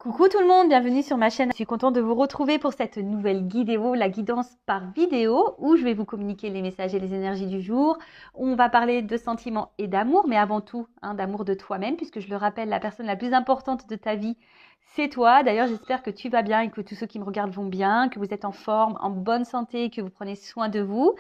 Coucou tout le monde, bienvenue sur ma chaîne. Je suis contente de vous retrouver pour cette nouvelle vidéo, la guidance par vidéo, où je vais vous communiquer les messages et les énergies du jour. On va parler de sentiments et d'amour, mais avant tout, d'amour de toi-même, puisque je le rappelle, la personne la plus importante de ta vie, c'est toi. D'ailleurs, j'espère que tu vas bien et que tous ceux qui me regardent vont bien, que vous êtes en forme, en bonne santé, que vous prenez soin de vous.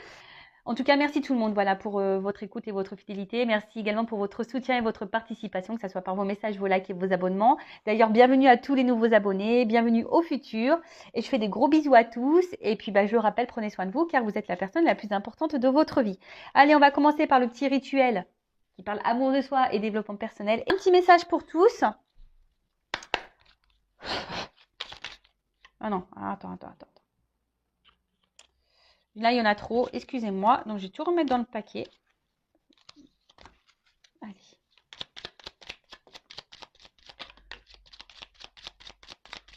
En tout cas, merci tout le monde pour votre écoute et votre fidélité. Merci également pour votre soutien et votre participation, que ce soit par vos messages, vos likes et vos abonnements. D'ailleurs, bienvenue à tous les nouveaux abonnés, bienvenue au futur. Et je fais des gros bisous à tous. Et puis, je le rappelle, prenez soin de vous car vous êtes la personne la plus importante de votre vie. Allez, on va commencer par le petit rituel qui parle amour de soi et développement personnel. Un petit message pour tous. Ah non, attends. Là, il y en a trop. Excusez-moi. Donc, je vais tout remettre dans le paquet. Allez.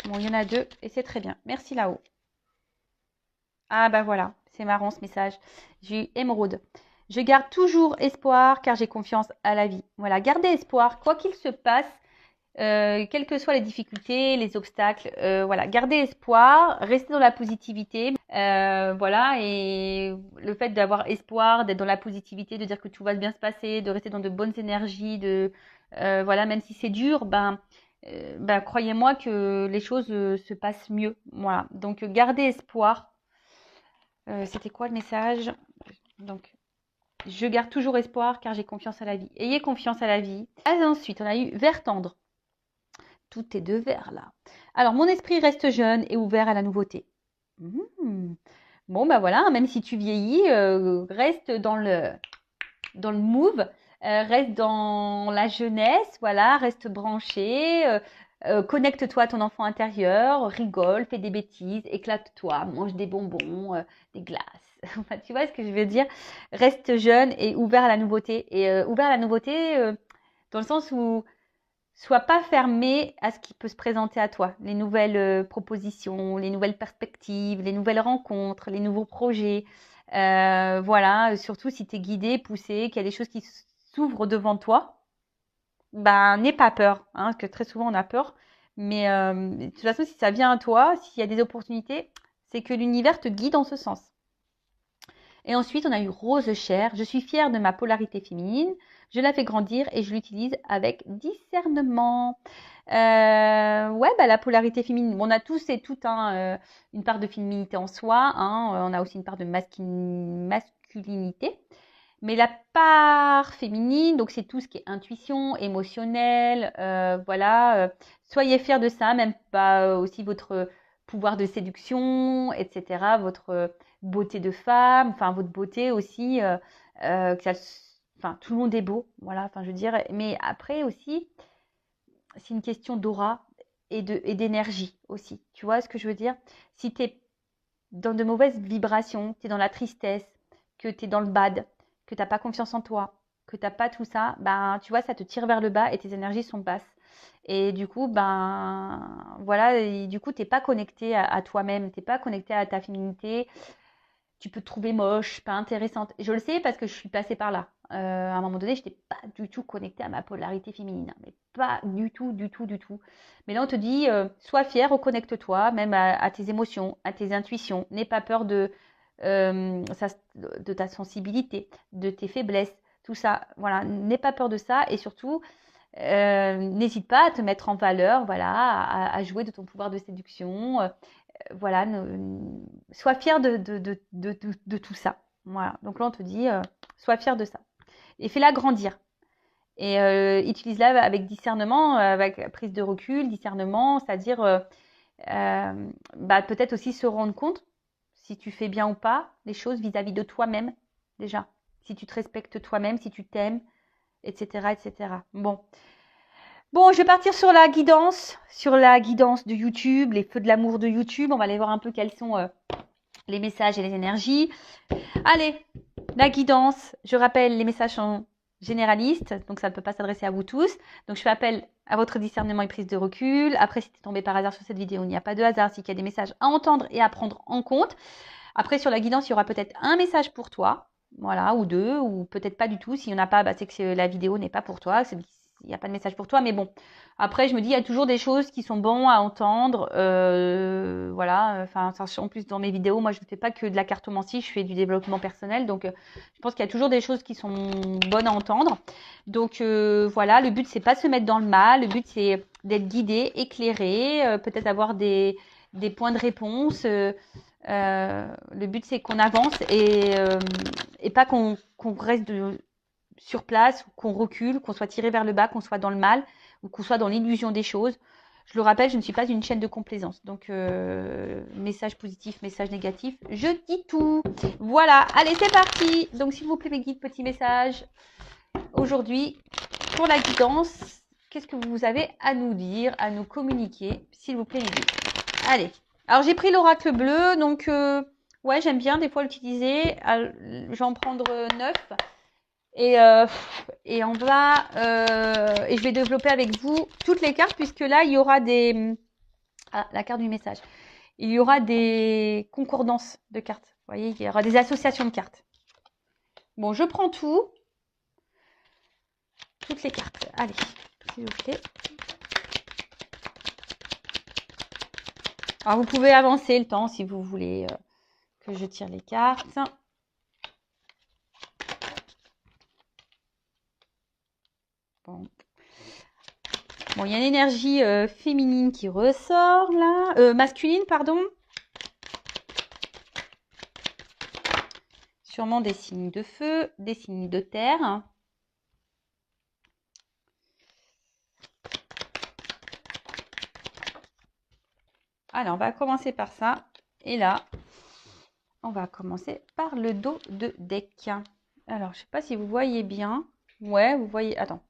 Bon, il y en a deux et c'est très bien. Merci là-haut. Ah voilà, c'est marrant ce message. J'ai eu émeraude. Je garde toujours espoir car j'ai confiance à la vie. Voilà, gardez espoir, quoi qu'il se passe, quelles que soient les difficultés, les obstacles. Voilà, gardez espoir, restez dans la positivité. Voilà, et le fait d'avoir espoir, d'être dans la positivité, de dire que tout va bien se passer, de rester dans de bonnes énergies, voilà, même si c'est dur, croyez-moi que les choses se passent mieux. Voilà, donc gardez espoir. C'était quoi le message? Donc, je garde toujours espoir car j'ai confiance à la vie. Ayez confiance à la vie. Ensuite, on a eu vert tendre. Tout est de vert là. Alors, mon esprit reste jeune et ouvert à la nouveauté. Bon, voilà, même si tu vieillis, reste dans le move, reste dans la jeunesse, voilà, reste branché, connecte-toi à ton enfant intérieur, rigole, fais des bêtises, éclate-toi, mange des bonbons, des glaces. Enfin, tu vois ce que je veux dire? Reste jeune et ouvert à la nouveauté. Et ouvert à la nouveauté dans le sens où sois pas fermé à ce qui peut se présenter à toi. Les nouvelles propositions, les nouvelles perspectives, les nouvelles rencontres, les nouveaux projets. Voilà, surtout si tu es guidé, poussé, qu'il y a des choses qui s'ouvrent devant toi, n'aie pas peur, parce que très souvent on a peur. Mais de toute façon, si ça vient à toi, s'il y a des opportunités, c'est que l'univers te guide en ce sens. Et ensuite, on a eu rose chair. Je suis fière de ma polarité féminine. Je la fais grandir et je l'utilise avec discernement. La polarité féminine. On a tous et toutes une part de féminité en soi. On a aussi une part de masculinité. Mais la part féminine, donc c'est tout ce qui est intuition, émotionnel, voilà. Soyez fiers de ça, même pas aussi votre pouvoir de séduction, etc. Votre beauté de femme, enfin votre beauté aussi. Tout le monde est beau, voilà. Enfin, je veux dire. Mais après aussi, c'est une question d'aura et d'énergie aussi. Tu vois ce que je veux dire? Si tu es dans de mauvaises vibrations, tu es dans la tristesse, que tu es dans le bad, que tu n'as pas confiance en toi, que tu n'as pas tout ça, tu vois, ça te tire vers le bas et tes énergies sont basses. Et du coup, voilà, et du coup, tu n'es pas connecté à toi-même, tu n'es pas connecté à ta féminité. Tu peux te trouver moche, pas intéressante. Je le sais parce que je suis passée par là. À un moment donné, je n'étais pas du tout connectée à ma polarité féminine, mais pas du tout. Mais là, on te dit, sois fière, reconnecte-toi, même à tes émotions, à tes intuitions. N'aie pas peur de ta sensibilité, de tes faiblesses, tout ça. Voilà, n'aie pas peur de ça et surtout, n'hésite pas à te mettre en valeur, voilà, à jouer de ton pouvoir de séduction. Voilà, sois fier de tout ça. Voilà, donc là on te dit, sois fier de ça. Et fais-la grandir. Et utilise-la avec discernement, avec prise de recul, discernement, c'est-à-dire peut-être aussi se rendre compte si tu fais bien ou pas les choses vis-à-vis de toi-même déjà. Si tu te respectes toi-même, si tu t'aimes, etc., etc. Bon, je vais partir sur la guidance de YouTube, les feux de l'amour de YouTube. On va aller voir un peu quels sont les messages et les énergies. Allez, la guidance. Je rappelle, les messages sont généralistes, donc ça ne peut pas s'adresser à vous tous. Donc, je fais appel à votre discernement et prise de recul. Après, si tu es tombé par hasard sur cette vidéo, il n'y a pas de hasard, c'est qu'il y a des messages à entendre et à prendre en compte. Après, sur la guidance, il y aura peut-être un message pour toi, voilà, ou deux, ou peut-être pas du tout. S'il n'y en a pas, c'est que la vidéo n'est pas pour toi. il n'y a pas de message pour toi. Mais bon, après, je me dis, il y a toujours des choses qui sont bonnes à entendre. Voilà, enfin, en plus, dans mes vidéos, moi, je ne fais pas que de la cartomancie, je fais du développement personnel. Donc, je pense qu'il y a toujours des choses qui sont bonnes à entendre. Donc, voilà, le but, c'est pas se mettre dans le mal. Le but, c'est d'être guidé, éclairé, peut-être avoir des points de réponse. Le but, c'est qu'on avance et pas qu'on reste sur place, qu'on recule, qu'on soit tiré vers le bas, qu'on soit dans le mal ou qu'on soit dans l'illusion des choses. Je le rappelle, je ne suis pas une chaîne de complaisance. Donc, message positif, message négatif, je dis tout. Voilà, allez, c'est parti. Donc, s'il vous plaît, mes guides, petit message. Aujourd'hui, pour la guidance, qu'est-ce que vous avez à nous dire, à nous communiquer, s'il vous plaît, les guides. Allez. Alors, j'ai pris l'oracle bleu, donc, ouais, j'aime bien des fois l'utiliser. Je vais en prendre 9. Et on va et je vais développer avec vous toutes les cartes puisque là il y aura la carte du message. Il y aura des concordances de cartes. Vous voyez, il y aura des associations de cartes. Bon, je prends toutes les cartes. Allez, s'il vous plaît. Alors vous pouvez avancer le temps si vous voulez que je tire les cartes. Bon, il y a une énergie féminine qui ressort là, masculine, pardon. Sûrement des signes de feu, des signes de terre. Alors, on va commencer par ça. Et là, on va commencer par le dos de deck. Alors, je ne sais pas si vous voyez bien. Ouais, vous voyez. Attends.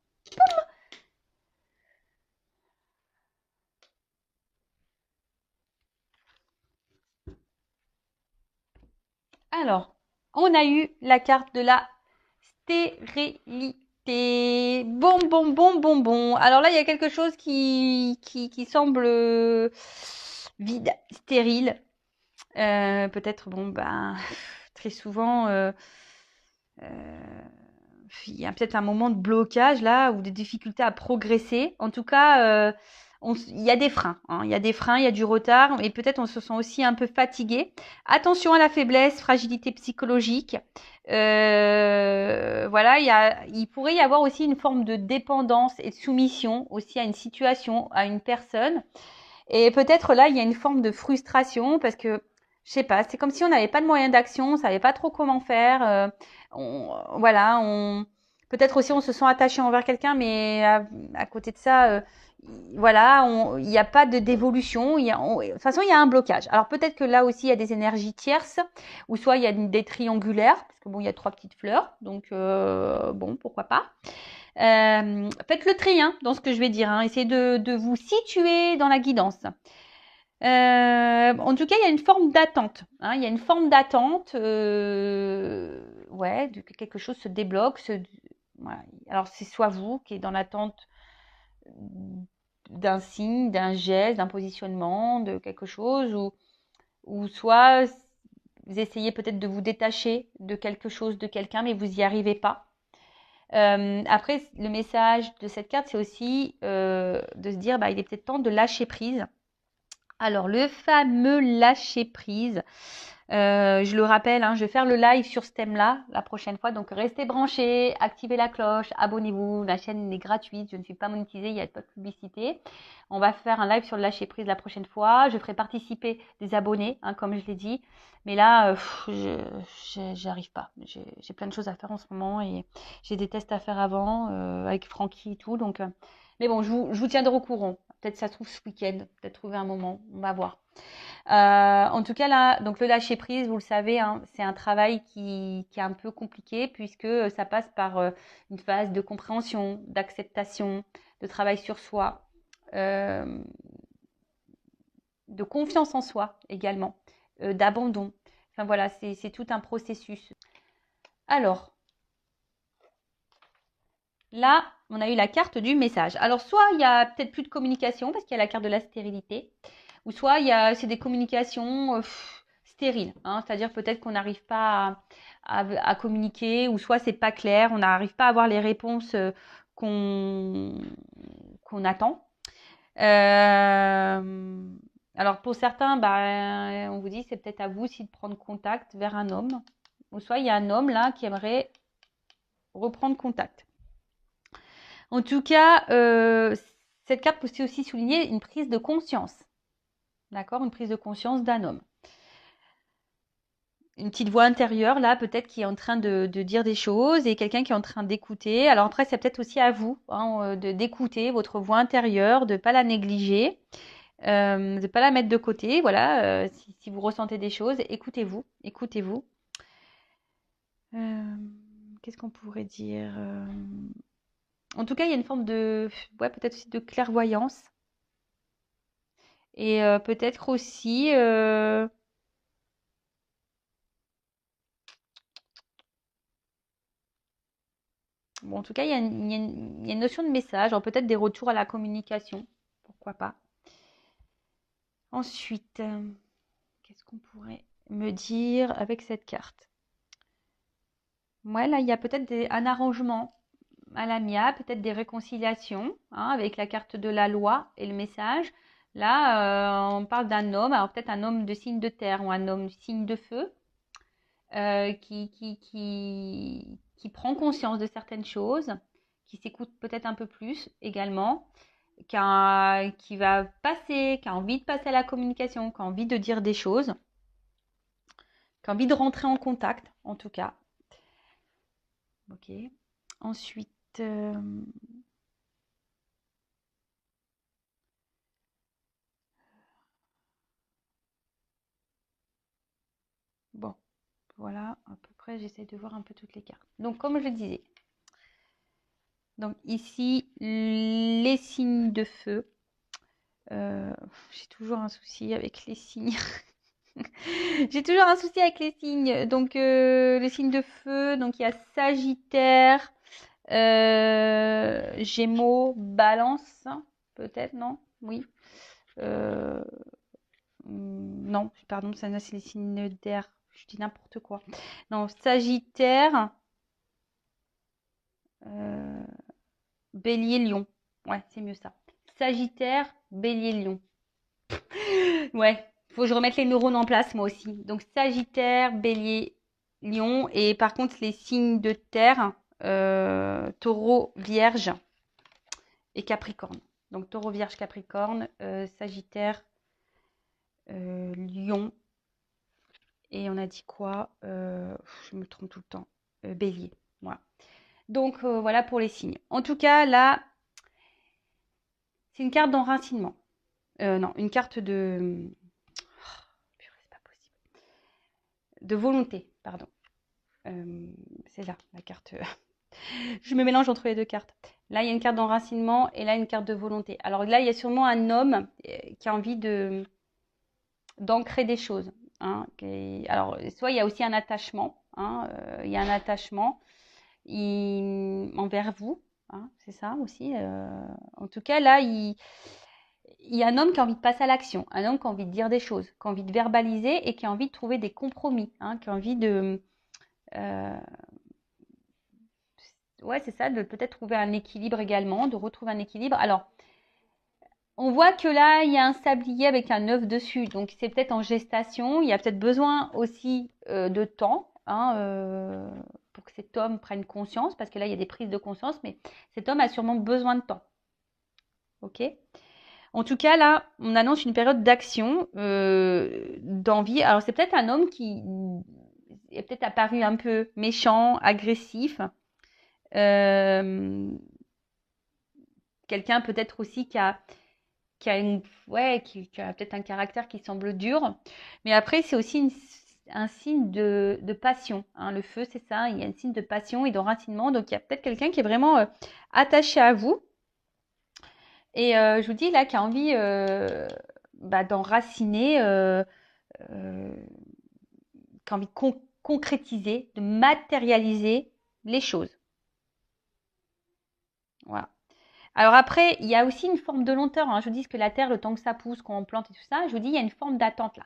Alors, on a eu la carte de la stérilité. Bon, bon, bon, bon, bon. Alors là, il y a quelque chose qui semble vide, stérile. Peut-être, bon, ben, très souvent, il y a peut-être un moment de blocage là ou des difficultés à progresser. En tout cas, il y a des freins. Hein. Il y a des freins, il y a du retard et peut-être on se sent aussi un peu fatigué. Attention à la faiblesse, fragilité psychologique. Voilà, il pourrait y avoir aussi une forme de dépendance et de soumission aussi à une situation, à une personne. Et peut-être là, il y a une forme de frustration parce que, je sais pas, c'est comme si on n'avait pas de moyens d'action, on savait pas trop comment faire. Voilà, peut-être aussi on se sent attaché envers quelqu'un, mais à côté de ça, voilà, il n'y a pas d'évolution. De toute façon, il y a un blocage. Alors peut-être que là aussi, il y a des énergies tierces, ou soit il y a des triangulaires, parce que bon, il y a 3 petites fleurs, donc bon, pourquoi pas. Faites le tri dans ce que je vais dire. Essayez de vous situer dans la guidance. En tout cas, il y a une forme d'attente. Il y a une forme d'attente, ouais, que quelque chose se débloque. Voilà. Alors, c'est soit vous qui êtes dans l'attente d'un signe, d'un geste, d'un positionnement, de quelque chose, ou soit vous essayez peut-être de vous détacher de quelque chose, de quelqu'un, mais vous n'y arrivez pas. Après, le message de cette carte, c'est aussi de se dire, il est peut-être temps de lâcher prise. Alors, le fameux lâcher prise, je le rappelle, je vais faire le live sur ce thème-là la prochaine fois. Donc, restez branchés, activez la cloche, abonnez-vous. La chaîne est gratuite, je ne suis pas monétisée, il n'y a pas de publicité. On va faire un live sur le lâcher prise la prochaine fois. Je ferai participer des abonnés, comme je l'ai dit. Mais là, j'arrive pas. J'ai plein de choses à faire en ce moment et j'ai des tests à faire avant avec Francky et tout. Donc, mais bon, je vous tiendrai au courant. Peut-être ça se trouve ce week-end, peut-être trouver un moment, on va voir. En tout cas, là, donc le lâcher prise, vous le savez, c'est un travail qui est un peu compliqué puisque ça passe par une phase de compréhension, d'acceptation, de travail sur soi, de confiance en soi également, d'abandon. Enfin voilà, c'est tout un processus. Alors, là, on a eu la carte du message. Alors, soit il y a peut-être plus de communication parce qu'il y a la carte de la stérilité, ou soit c'est des communications stériles. C'est-à-dire peut-être qu'on n'arrive pas à communiquer, ou soit c'est pas clair, on n'arrive pas à avoir les réponses qu'on attend. Alors pour certains, bah, on vous dit c'est peut-être à vous aussi de prendre contact vers un homme. Ou soit il y a un homme là qui aimerait reprendre contact. En tout cas, cette carte peut aussi souligner une prise de conscience. D'accord? Une prise de conscience d'un homme. Une petite voix intérieure, là, peut-être qui est en train de dire des choses et quelqu'un qui est en train d'écouter. Alors après, c'est peut-être aussi à vous d'écouter votre voix intérieure, de ne pas la négliger, de ne pas la mettre de côté. Voilà, si vous ressentez des choses, écoutez-vous, écoutez-vous. Qu'est-ce qu'on pourrait dire En tout cas, il y a une forme de, ouais, peut-être aussi de clairvoyance. Et peut-être aussi, bon, en tout cas, il y a une notion de message, peut-être des retours à la communication, pourquoi pas. Ensuite, qu'est-ce qu'on pourrait me dire avec cette carte? Ouais, là, il y a peut-être un arrangement à l'amiable, peut-être des réconciliations, hein, avec la carte de la loi et le message. Là, on parle d'un homme, alors peut-être un homme de signe de terre ou un homme de signe de feu, qui prend conscience de certaines choses, qui s'écoute peut-être un peu plus également, qui va passer, qui a envie de passer à la communication, qui a envie de dire des choses, qui a envie de rentrer en contact, en tout cas. Ok. Ensuite, bon, voilà, à peu près, j'essaie de voir un peu toutes les cartes. Donc, comme je le disais, donc ici, les signes de feu. J'ai toujours un souci avec les signes. J'ai toujours un souci avec les signes. Donc, les signes de feu, donc il y a Sagittaire, Gémeaux, Balance, peut-être, non? Oui. Non, pardon, ça c'est les signes d'air. Je dis n'importe quoi. Non, Sagittaire, Bélier, Lion. Ouais, c'est mieux ça. Sagittaire, Bélier, Lion. Ouais, faut que je remette les neurones en place moi aussi. Donc Sagittaire, Bélier, Lion. Et par contre, les signes de terre, Taureau, Vierge et Capricorne. Donc Taureau, Vierge, Capricorne, Sagittaire, Lion. Et on a dit quoi Je me trompe tout le temps. Bélier. Voilà. Donc voilà pour les signes. En tout cas, là, c'est une carte d'enracinement. Non, une carte de... purée, c'est pas possible. De volonté, pardon. C'est là, la carte. Je me mélange entre les deux cartes. Là, il y a une carte d'enracinement et là, une carte de volonté. Alors là, il y a sûrement un homme qui a envie d'ancrer des choses. Hein, alors, soit il y a aussi un attachement. Hein, il y a un attachement envers vous. Hein, c'est ça aussi. En tout cas, là, il y a un homme qui a envie de passer à l'action. Un homme qui a envie de dire des choses, qui a envie de verbaliser et qui a envie de trouver des compromis. Hein, qui a envie de... ouais, c'est ça, de peut-être trouver un équilibre également, de retrouver un équilibre. Alors, on voit que là, il y a un sablier avec un œuf dessus, donc c'est peut-être en gestation. Il y a peut-être besoin aussi de temps, hein, pour que cet homme prenne conscience, parce que là, il y a des prises de conscience, mais cet homme a sûrement besoin de temps. Ok? En tout cas, là, on annonce une période d'action, d'envie. Alors, c'est peut-être un homme qui est peut-être apparu un peu méchant, agressif. Quelqu'un peut-être aussi qui a peut-être un caractère qui semble dur. Mais après, c'est aussi un signe de passion. Hein. Le feu, c'est ça, il y a un signe de passion et d'enracinement. Donc, il y a peut-être quelqu'un qui est vraiment attaché à vous. Et je vous dis là, qui a envie d'enraciner, qui a envie de concrétiser, de matérialiser les choses. Voilà. Alors après, il y a aussi une forme de lenteur. Hein. Je vous dis que la terre, le temps que ça pousse, qu'on plante et tout ça, je vous dis, il y a une forme d'attente là.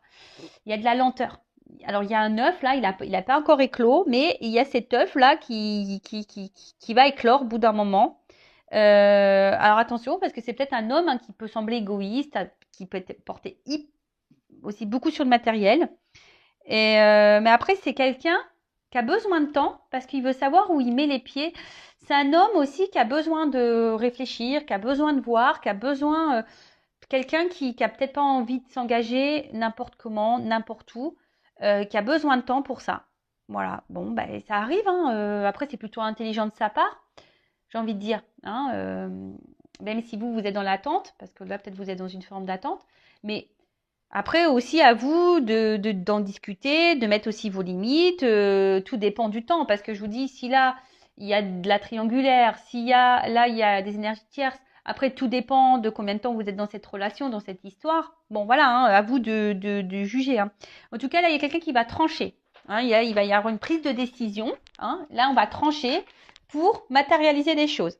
Il y a de la lenteur. Alors il y a un œuf là, il a pas encore éclos, mais il y a cet œuf là qui va éclore au bout d'un moment. Alors attention, parce que c'est peut-être un homme hein, qui peut sembler égoïste, qui peut être porté aussi beaucoup sur le matériel. Mais après, c'est quelqu'un qui a besoin de temps parce qu'il veut savoir où il met les pieds. C'est un homme aussi qui a besoin de réfléchir, qui a besoin de voir, qui a besoin quelqu'un qui a peut-être pas envie de s'engager n'importe comment, n'importe où, qui a besoin de temps pour ça. Voilà. Bon, ben ça arrive. Hein. Après, c'est plutôt intelligent de sa part, j'ai envie de dire. Hein. Même si vous êtes dans l'attente, parce que là, peut-être vous êtes dans une forme d'attente, mais après aussi à vous d'en discuter, de mettre aussi vos limites. Tout dépend du temps, parce que je vous dis, si là il y a de la triangulaire, s'il y a là il y a des énergies tierces. Après, tout dépend de combien de temps vous êtes dans cette relation, dans cette histoire. Bon, voilà, hein, à vous de juger. Hein. En tout cas, là, il y a quelqu'un qui va trancher. Hein, il va y avoir une prise de décision. Hein. Là, on va trancher pour matérialiser les choses.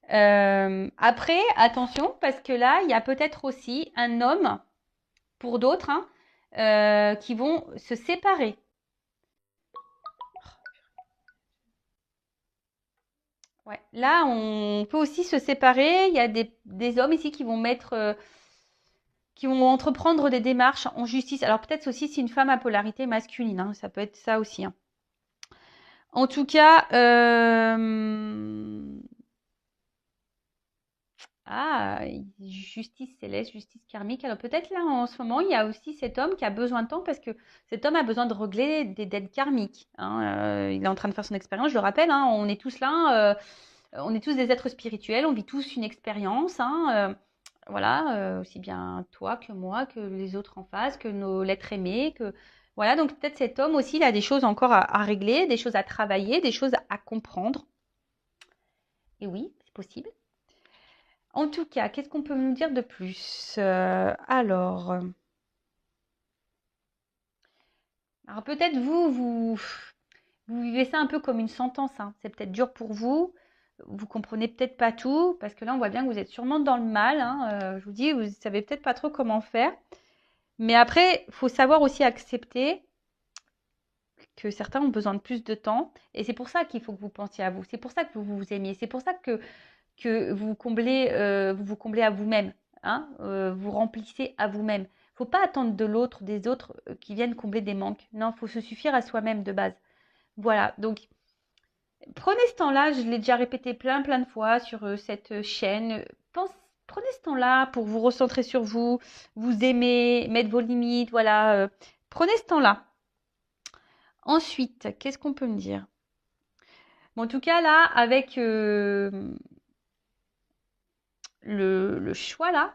Après, attention, parce que là, il y a peut-être aussi un homme pour d'autres, hein, qui vont se séparer. Ouais. Là, on peut aussi se séparer. Il y a des hommes ici qui vont qui vont entreprendre des démarches en justice. Alors peut-être aussi si une femme à polarité masculine, hein, ça peut être ça aussi. Hein. En tout cas, justice céleste, justice karmique. Alors peut-être là en ce moment, il y a aussi cet homme qui a besoin de temps parce que cet homme a besoin de régler des dettes karmiques. Hein. Il est en train de faire son expérience, je le rappelle, hein, on est tous là, on est tous des êtres spirituels, on vit tous une expérience. Hein, voilà, aussi bien toi que moi, que les autres en face, que nos l'être aimé, que voilà. Donc peut-être cet homme aussi, il a des choses encore à régler, des choses à travailler, des choses à comprendre. Et oui, c'est possible. En tout cas, qu'est-ce qu'on peut nous dire de plus alors peut-être vous vivez ça un peu comme une sentence. Hein. C'est peut-être dur pour vous. Vous comprenez peut-être pas tout parce que là, on voit bien que vous êtes sûrement dans le mal. Hein. Je vous dis, vous savez peut-être pas trop comment faire. Mais après, il faut savoir aussi accepter que certains ont besoin de plus de temps. Et c'est pour ça qu'il faut que vous pensiez à vous. C'est pour ça que vous vous aimiez. C'est pour ça que vous vous comblez à vous-même, hein, vous remplissez à vous-même. Il ne faut pas attendre de l'autre, des autres qui viennent combler des manques. Non, il faut se suffire à soi-même de base. Voilà, donc prenez ce temps-là, je l'ai déjà répété plein de fois sur cette chaîne. Prenez ce temps-là pour vous recentrer sur vous, vous aimer, mettre vos limites, voilà. Prenez ce temps-là. Ensuite, qu'est-ce qu'on peut me dire? Bon, en tout cas, là, avec le choix là,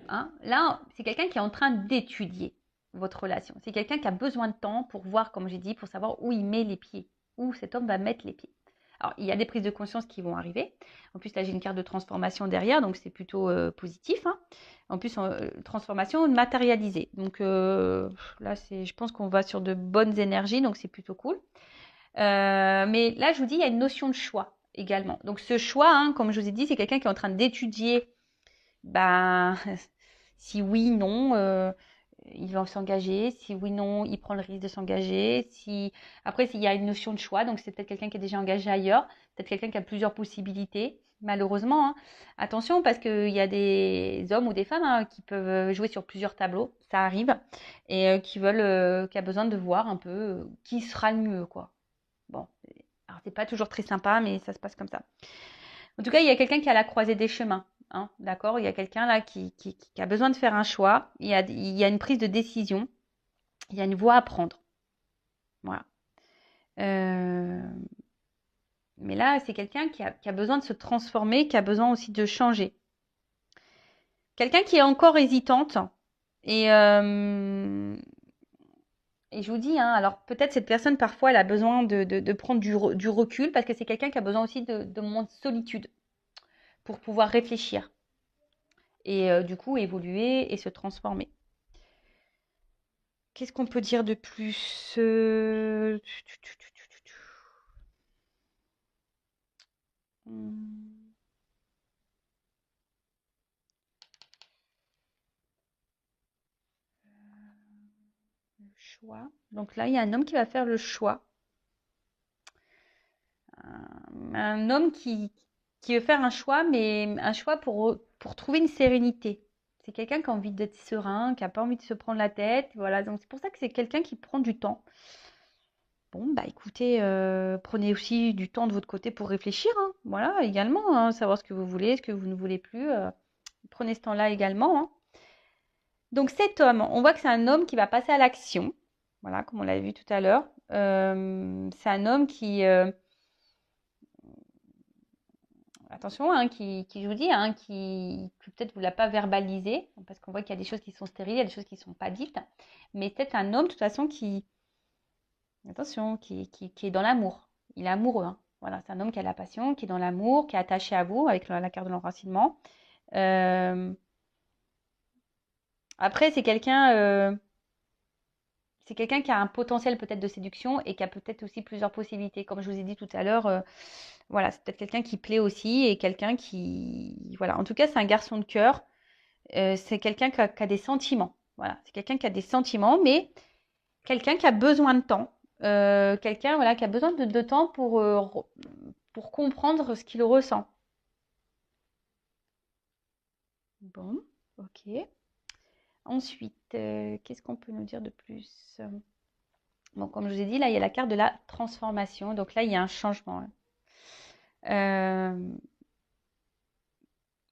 hein, là, c'est quelqu'un qui est en train d'étudier votre relation. C'est quelqu'un qui a besoin de temps pour voir, comme j'ai dit, pour savoir où il met les pieds, où cet homme va mettre les pieds. Alors, il y a des prises de conscience qui vont arriver. En plus, là, j'ai une carte de transformation derrière, donc c'est plutôt positif. Hein. En plus, transformation matérialisée. Donc là, je pense qu'on va sur de bonnes énergies, donc c'est plutôt cool. Mais là, je vous dis, il y a une notion de choix également. Donc ce choix, hein, comme je vous ai dit, c'est quelqu'un qui est en train d'étudier ben, si oui, non, il va s'engager. Si oui, non, il prend le risque de s'engager. Après, s'il y a une notion de choix, donc c'est peut-être quelqu'un qui est déjà engagé ailleurs, peut-être quelqu'un qui a plusieurs possibilités, malheureusement. Hein. Attention, parce qu'il y a des hommes ou des femmes hein, qui peuvent jouer sur plusieurs tableaux, ça arrive, et qui a besoin de voir un peu qui sera le mieux, quoi. Bon, alors c'est pas toujours très sympa, mais ça se passe comme ça. En tout cas, il y a quelqu'un qui est à la croisée des chemins. Hein, d'accord. Il y a quelqu'un là qui a besoin de faire un choix. Il y a une prise de décision. Il y a une voie à prendre. Voilà. Euh, mais là, c'est quelqu'un qui a besoin de se transformer, qui a besoin aussi de changer. Quelqu'un qui est encore hésitante. Et, euh, et je vous dis, hein, alors peut-être cette personne, parfois, elle a besoin de prendre du recul parce que c'est quelqu'un qui a besoin aussi de moments de solitude pour pouvoir réfléchir. Et du coup évoluer et se transformer. Qu'est-ce qu'on peut dire de plus Hmm, le choix. Donc là, il y a un homme qui va faire le choix. Un homme qui veut faire un choix, mais un choix pour trouver une sérénité. C'est quelqu'un qui a envie d'être serein, qui n'a pas envie de se prendre la tête. Voilà, donc c'est pour ça que c'est quelqu'un qui prend du temps. Bon, bah écoutez, prenez aussi du temps de votre côté pour réfléchir, hein. Voilà, également, hein, savoir ce que vous voulez, ce que vous ne voulez plus. Prenez ce temps-là également, hein. Donc cet homme, on voit que c'est un homme qui va passer à l'action. Voilà, comme on l'a vu tout à l'heure. C'est un homme qui, attention, hein, je vous dis, hein, qui peut-être vous l'a pas verbalisé, parce qu'on voit qu'il y a des choses qui sont stériles, il y a des choses qui ne sont pas dites. Mais peut-être un homme, de toute façon, attention, qui est dans l'amour. Il est amoureux, hein. Voilà, c'est un homme qui a la passion, qui est dans l'amour, qui est attaché à vous avec la carte de l'enracinement. Euh, Après, c'est quelqu'un qui a un potentiel peut-être de séduction et qui a peut-être aussi plusieurs possibilités. Comme je vous ai dit tout à l'heure, voilà, c'est peut-être quelqu'un qui plaît aussi et quelqu'un qui, voilà. En tout cas, c'est un garçon de cœur. C'est quelqu'un qui a des sentiments. Voilà, c'est quelqu'un qui a des sentiments, mais quelqu'un qui a besoin de temps. Quelqu'un, voilà, qui a besoin de temps pour comprendre ce qu'il ressent. Bon, ok. Ensuite, qu'est-ce qu'on peut nous dire de plus? Bon, comme je vous ai dit, là, il y a la carte de la transformation. Donc là, il y a un changement, hein. Euh,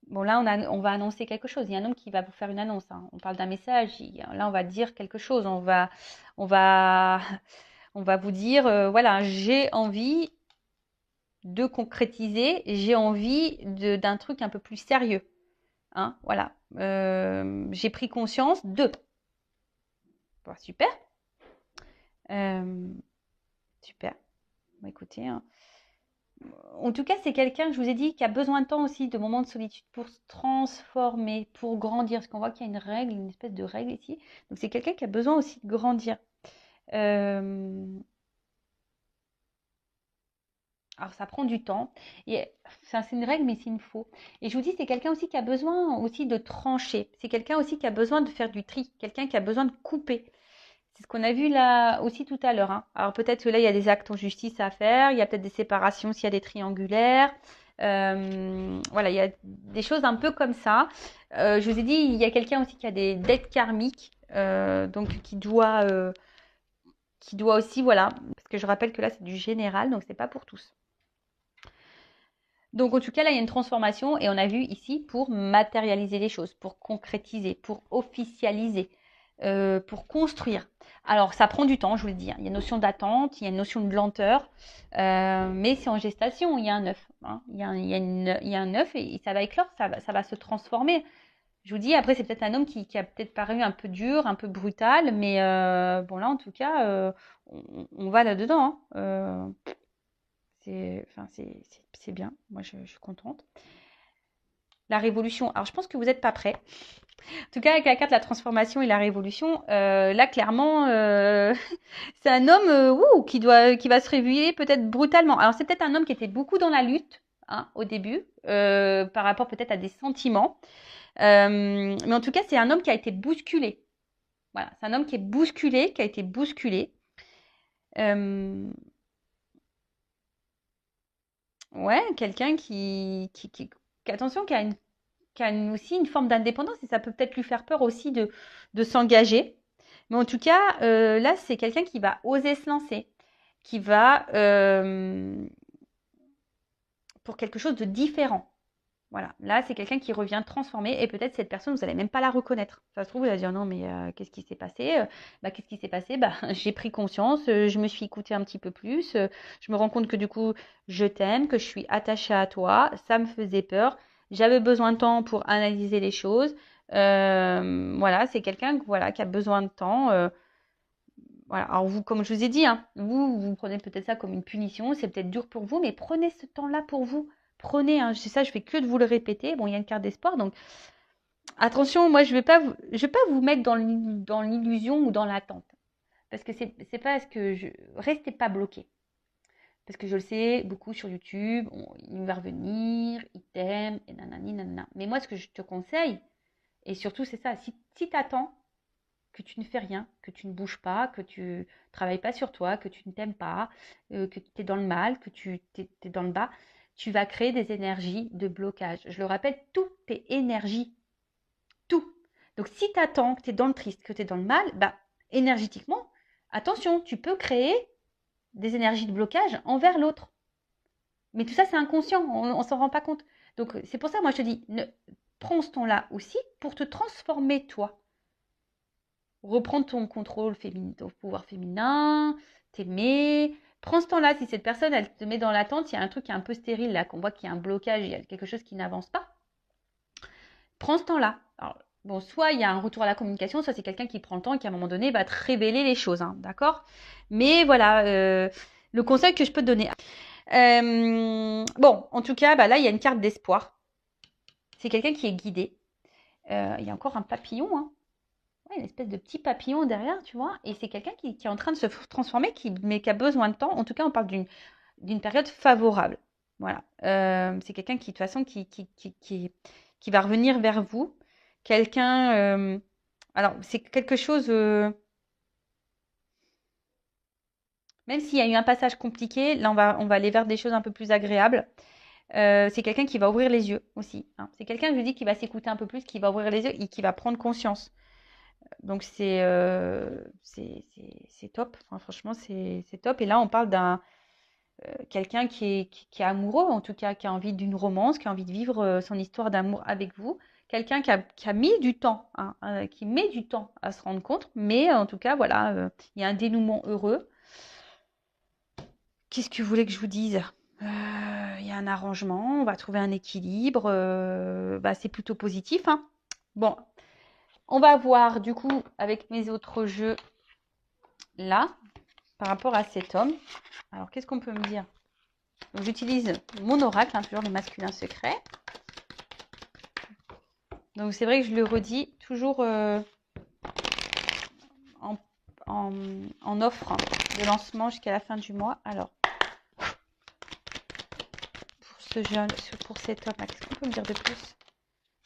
bon, là, on va annoncer quelque chose. Il y a un homme qui va vous faire une annonce, hein. On parle d'un message. Là, on va dire quelque chose. On va, on va vous dire, voilà, j'ai envie de concrétiser. J'ai envie d'un truc un peu plus sérieux, hein. Voilà. J'ai pris conscience de. Bon, super. Euh, super. Bon, écoutez, hein. En tout cas, c'est quelqu'un, je vous ai dit, qui a besoin de temps aussi, de moments de solitude pour se transformer, pour grandir. Parce qu'on voit qu'il y a une règle, une espèce de règle ici. Donc, c'est quelqu'un qui a besoin aussi de grandir. Euh, alors, ça prend du temps. Et c'est une règle, mais c'est une faux. Et je vous dis, c'est quelqu'un aussi qui a besoin aussi de trancher. C'est quelqu'un aussi qui a besoin de faire du tri. Quelqu'un qui a besoin de couper. C'est ce qu'on a vu là aussi tout à l'heure, hein. Alors peut-être que là, il y a des actes en justice à faire, il y a peut-être des séparations s'il y a des triangulaires. Voilà, il y a des choses un peu comme ça. Je vous ai dit, il y a quelqu'un aussi qui a des dettes karmiques, donc qui doit aussi, voilà, parce que je rappelle que là, c'est du général, donc c'est pas pour tous. Donc en tout cas, là, il y a une transformation et on a vu ici pour matérialiser les choses, pour concrétiser, pour officialiser, pour construire. Alors ça prend du temps, je vous le dis, hein. Il y a une notion d'attente, il y a une notion de lenteur, mais c'est en gestation, il y a un œuf, hein. Il y a un œuf et ça va éclore, ça va se transformer. Je vous dis, après c'est peut-être un homme qui a peut-être paru un peu dur, un peu brutal, mais bon là en tout cas, on va là-dedans, hein. Enfin, c'est bien, moi je suis contente. La révolution, alors je pense que vous n'êtes pas prêts. En tout cas, avec la carte de la transformation et la révolution, là clairement, c'est un homme qui va se réveiller peut-être brutalement. Alors c'est peut-être un homme qui était beaucoup dans la lutte, hein, au début, par rapport peut-être à des sentiments. Mais en tout cas, c'est un homme qui a été bousculé. Voilà, c'est un homme qui est bousculé, qui a été bousculé. Euh, ouais, quelqu'un attention, qui a aussi une forme d'indépendance et ça peut peut-être lui faire peur aussi de s'engager. Mais en tout cas, là, c'est quelqu'un qui va oser se lancer, qui va pour quelque chose de différent. Voilà, là, c'est quelqu'un qui revient transformé et peut-être cette personne, vous n'allez même pas la reconnaître. Ça se trouve, vous allez dire non, mais qu'est-ce qui s'est passé? Qu'est-ce qui s'est passé? J'ai pris conscience, je me suis écoutée un petit peu plus, je me rends compte que du coup, je t'aime, que je suis attachée à toi, ça me faisait peur, j'avais besoin de temps pour analyser les choses. Voilà, c'est quelqu'un voilà, qui a besoin de temps. Voilà. Alors vous, comme je vous ai dit, hein, vous prenez peut-être ça comme une punition, c'est peut-être dur pour vous, mais prenez ce temps-là pour vous. Prenez, hein, c'est ça, je fais que de vous le répéter. Bon, il y a une carte d'espoir, donc attention, moi je vais pas vous mettre dans l'illusion ou dans l'attente, parce que c'est pas ce que restez pas bloqué, parce que je le sais, beaucoup sur YouTube, il va revenir, il t'aime, et nanani nanana. Mais moi, ce que je te conseille, et surtout c'est ça, si t'attends que tu ne fais rien, que tu ne bouges pas, que tu ne travailles pas sur toi, que tu ne t'aimes pas, que tu es dans le mal, que tu es dans le bas, tu vas créer des énergies de blocage. Je le rappelle, tout est énergie. Tout. Donc, si tu attends que tu es dans le triste, que tu es dans le mal, bah, énergétiquement, attention, tu peux créer des énergies de blocage envers l'autre. Mais tout ça, c'est inconscient, on ne s'en rend pas compte. Donc, c'est pour ça, moi, je te dis, prends ce temps-là aussi pour te transformer, toi. Reprendre ton contrôle féminin, ton pouvoir féminin, t'aimer. Prends ce temps-là. Si cette personne, elle te met dans l'attente, il y a un truc qui est un peu stérile, là, qu'on voit qu'il y a un blocage, il y a quelque chose qui n'avance pas. Prends ce temps-là. Alors, bon, soit il y a un retour à la communication, soit c'est quelqu'un qui prend le temps et qui, à un moment donné, va te révéler les choses, hein, d'accord? Mais voilà, le conseil que je peux te donner. Bon, en tout cas, bah, là, il y a une carte d'espoir. C'est quelqu'un qui est guidé. Il y a encore un papillon, hein. Ouais, une espèce de petit papillon derrière, tu vois. Et c'est quelqu'un qui est en train de se transformer, mais qui a besoin de temps. En tout cas, on parle d'une période favorable. Voilà. C'est quelqu'un qui, de toute façon, qui va revenir vers vous. Quelqu'un. Alors, c'est quelque chose. Même s'il y a eu un passage compliqué, là, on va aller vers des choses un peu plus agréables. C'est quelqu'un qui va ouvrir les yeux aussi, hein. C'est quelqu'un, je dis, qui va s'écouter un peu plus, qui va ouvrir les yeux et qui va prendre conscience. Donc, c'est top. Enfin, franchement, c'est top. Et là, on parle d'un quelqu'un qui est amoureux, en tout cas, qui a envie d'une romance, qui a envie de vivre son histoire d'amour avec vous. Quelqu'un qui a mis du temps, hein, qui met du temps à se rendre compte. Mais en tout cas, voilà, il y a un dénouement heureux. Qu'est-ce que vous voulez que je vous dise? Il y a un arrangement, on va trouver un équilibre. Bah, c'est plutôt positif, hein. Bon, on va voir du coup avec mes autres jeux là, par rapport à cet homme. Alors, qu'est-ce qu'on peut me dire? J'utilise mon oracle, hein, toujours le masculin secret. Donc, c'est vrai que je le redis, toujours en offre de lancement jusqu'à la fin du mois. Alors, pour ce jeune, pour cet homme, qu'est-ce qu'on peut me dire de plus?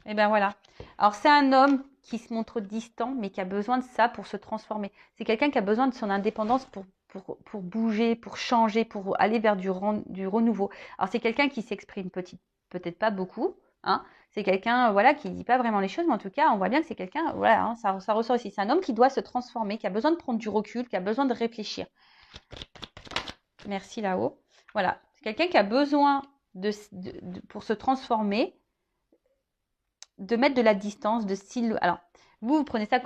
Et bien voilà. Alors, c'est un homme qui se montre distant, mais qui a besoin de ça pour se transformer. C'est quelqu'un qui a besoin de son indépendance pour bouger, pour changer, pour aller vers du renouveau. Alors, c'est quelqu'un qui s'exprime peut-être pas beaucoup, hein. C'est quelqu'un voilà, qui ne dit pas vraiment les choses, mais en tout cas, on voit bien que c'est quelqu'un, voilà, hein, ça ressort aussi. C'est un homme qui doit se transformer, qui a besoin de prendre du recul, qui a besoin de réfléchir. Merci là-haut. Voilà. C'est quelqu'un qui a besoin pour se transformer, de mettre de la distance, de style. Alors, vous prenez ça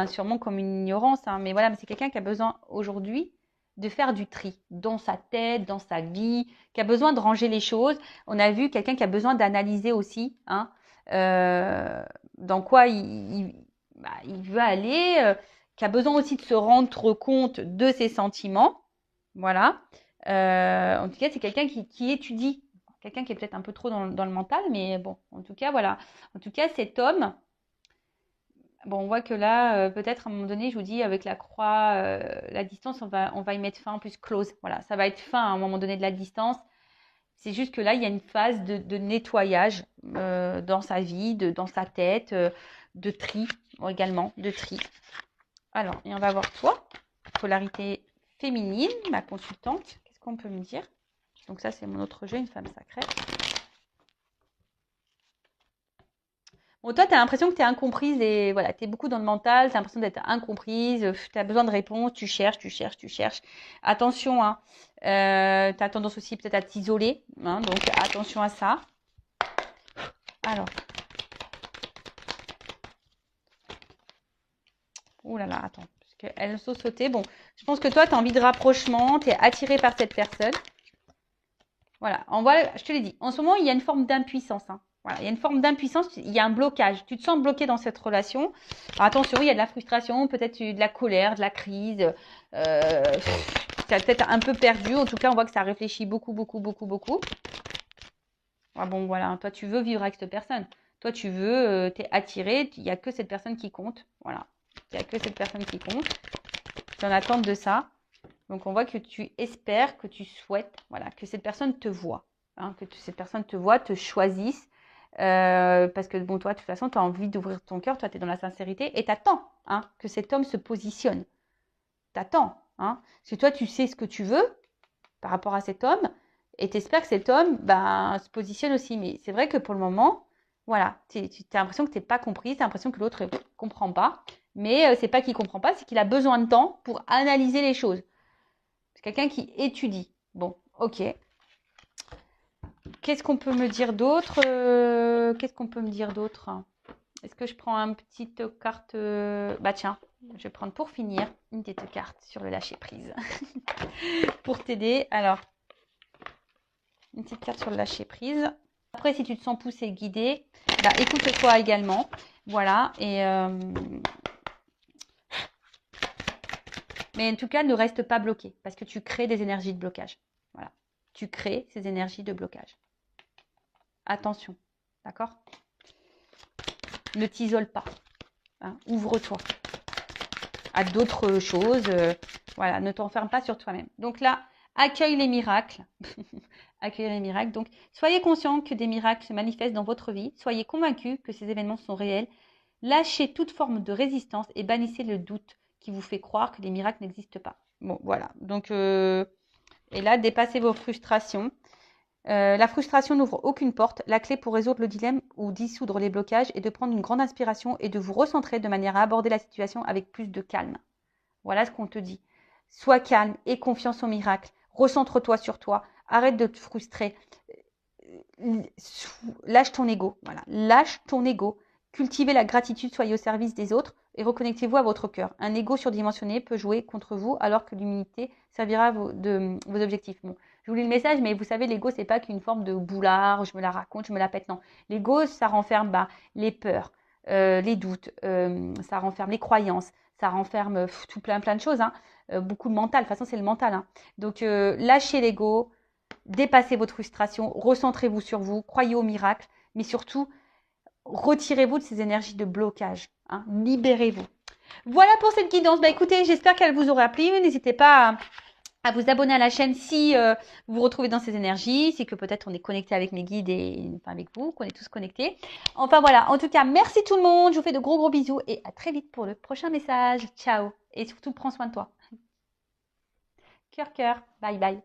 sûrement comme une ignorance, hein, mais voilà, mais c'est quelqu'un qui a besoin aujourd'hui de faire du tri dans sa tête, dans sa vie, qui a besoin de ranger les choses. On a vu quelqu'un qui a besoin d'analyser aussi, hein, dans quoi il veut aller, qui a besoin aussi de se rendre compte de ses sentiments. Voilà. En tout cas, c'est quelqu'un qui étudie. Quelqu'un qui est peut-être un peu trop dans le mental, mais bon, en tout cas, voilà. En tout cas, cet homme, bon, on voit que là, peut-être à un moment donné, je vous dis, avec la croix, la distance, on va y mettre fin, en plus close. Voilà, ça va être fin à un moment donné de la distance. C'est juste que là, il y a une phase de nettoyage dans sa vie, dans sa tête, de tri également, de tri. Alors, et on va voir toi, polarité féminine, ma consultante. Qu'est-ce qu'on peut me dire? Donc ça, c'est mon autre jeu, une femme sacrée. Bon, toi, tu as l'impression que tu es incomprise et voilà, tu es beaucoup dans le mental, tu as l'impression d'être incomprise, tu as besoin de réponses, tu cherches. Attention, hein, tu as tendance aussi peut-être à t'isoler, hein, donc attention à ça. Alors. Ouh là là, attends, parce qu'elle saute sauter. Bon, je pense que toi, tu as envie de rapprochement, tu es attiré par cette personne. Voilà, je te l'ai dit, en ce moment, il y a une forme d'impuissance, hein. Voilà, il y a une forme d'impuissance, il y a un blocage. Tu te sens bloqué dans cette relation. Alors, attention, il y a de la frustration, peut-être de la colère, de la crise. Tu as peut-être un peu perdu. En tout cas, on voit que ça réfléchit beaucoup. Ah bon, voilà, toi, tu veux vivre avec cette personne. Toi, tu veux, tu es attiré, il n'y a que cette personne qui compte. Voilà, il n'y a que cette personne qui compte. Tu es en attente de ça. Donc, on voit que tu espères, que tu souhaites, voilà, que cette personne te voit, hein, que cette personne te voit, te choisisse. Parce que, bon, toi, de toute façon, tu as envie d'ouvrir ton cœur, toi, tu es dans la sincérité et tu attends, hein, que cet homme se positionne. Tu attends, hein, parce que toi, tu sais ce que tu veux par rapport à cet homme Et tu espères que cet homme se positionne aussi. Mais c'est vrai que pour le moment, voilà, tu as l'impression que tu n'es pas compris, tu as l'impression que l'autre ne comprend pas. Mais c'est pas qu'il ne comprend pas, c'est qu'il a besoin de temps pour analyser les choses. C'est quelqu'un qui étudie. Bon, ok. Qu'est-ce qu'on peut me dire d'autre Qu'est-ce qu'on peut me dire d'autre? Est-ce que je prends une petite carte Bah tiens, je vais prendre pour finir une petite carte sur le lâcher-prise. Pour t'aider. Alors, une petite carte sur le lâcher-prise. Après, si tu te sens poussé, guidé, écoute-toi également. Voilà. Mais en tout cas, ne reste pas bloqué parce que tu crées des énergies de blocage. Voilà. Tu crées ces énergies de blocage. Attention. D'accord? Ne t'isole pas. Hein, ouvre-toi à d'autres choses. Voilà, ne t'enferme pas sur toi-même. Donc là, accueille les miracles. Accueille les miracles. Donc, soyez conscient que des miracles se manifestent dans votre vie. Soyez convaincus que ces événements sont réels. Lâchez toute forme de résistance et bannissez le doute qui vous fait croire que les miracles n'existent pas. Bon, voilà. Donc, et là, dépassez vos frustrations. La frustration n'ouvre aucune porte. La clé pour résoudre le dilemme ou dissoudre les blocages est de prendre une grande inspiration et de vous recentrer de manière à aborder la situation avec plus de calme. Voilà ce qu'on te dit. Sois calme et confiance au miracle. Recentre-toi sur toi. Arrête de te frustrer. Lâche ton ego. Voilà. Lâche ton ego. Cultivez la gratitude, soyez au service des autres et reconnectez-vous à votre cœur. Un ego surdimensionné peut jouer contre vous alors que l'humilité servira vos objectifs. Bon, je vous lis le message, mais vous savez, l'ego, c'est pas qu'une forme de boulard, je me la raconte, je me la pète. Non. L'ego, ça renferme les peurs, les doutes, ça renferme les croyances, ça renferme tout plein de choses. Hein. Beaucoup de mental. De toute façon, c'est le mental. Hein. Donc, lâchez l'ego, dépassez votre frustration, recentrez-vous sur vous, croyez au miracle, mais surtout, retirez-vous de ces énergies de blocage. Hein. Libérez-vous. Voilà pour cette guidance. Écoutez, j'espère qu'elle vous aura plu. N'hésitez pas à vous abonner à la chaîne si vous vous retrouvez dans ces énergies, c'est que peut-être on est connecté avec mes guides et avec vous, qu'on est tous connectés. Enfin voilà, en tout cas, merci tout le monde. Je vous fais de gros bisous et à très vite pour le prochain message. Ciao. Et surtout, prends soin de toi. Cœur, cœur. Bye bye.